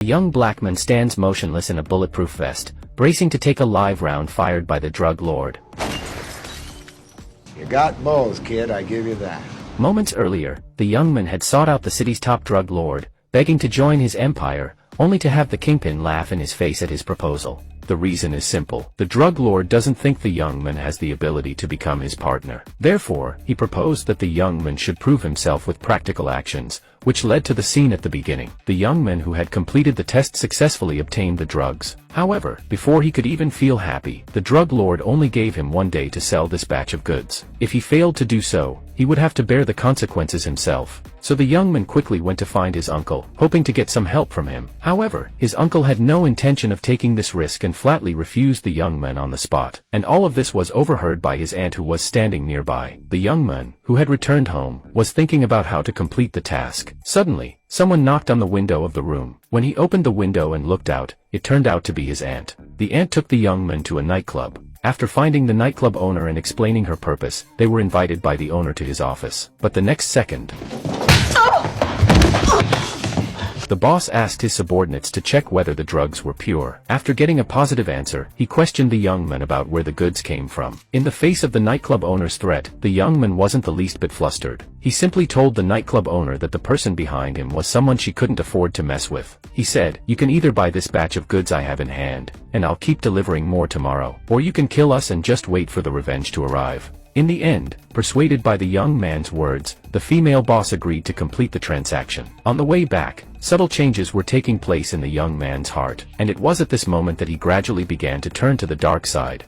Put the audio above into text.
A young black man stands motionless in a bulletproof vest, bracing to take a live round fired by the drug lord. You got balls, kid, I give you that. Moments earlier, the young man had sought out the city's top drug lord, begging to join his empire, only to have the kingpin laugh in his face at his proposal. The reason is simple. The drug lord doesn't think the young man has the ability to become his partner. Therefore, he proposed that the young man should prove himself with practical actions, which led to the scene at the beginning. The young man who had completed the test successfully obtained the drugs. However, before he could even feel happy, the drug lord only gave him 1 day to sell this batch of goods. If he failed to do so, he would have to bear the consequences himself. So the young man quickly went to find his uncle, hoping to get some help from him. However, his uncle had no intention of taking this risk and flatly refused the young man on the spot. And all of this was overheard by his aunt, who was standing nearby. The young man, who had returned home, was thinking about how to complete the task. Suddenly, someone knocked on the window of the room. When he opened the window and looked out, it turned out to be his aunt. The aunt took the young man to a nightclub. After finding the nightclub owner and explaining her purpose, they were invited by the owner to his office. But the next second, the boss asked his subordinates to check whether the drugs were pure. After getting a positive answer, he questioned the young man about where the goods came from. In the face of the nightclub owner's threat, the young man wasn't the least bit flustered. He simply told the nightclub owner that the person behind him was someone she couldn't afford to mess with. He said, "You can either buy this batch of goods I have in hand, and I'll keep delivering more tomorrow, or you can kill us and just wait for the revenge to arrive." In the end, persuaded by the young man's words, the female boss agreed to complete the transaction. On the way back, subtle changes were taking place in the young man's heart, and it was at this moment that he gradually began to turn to the dark side.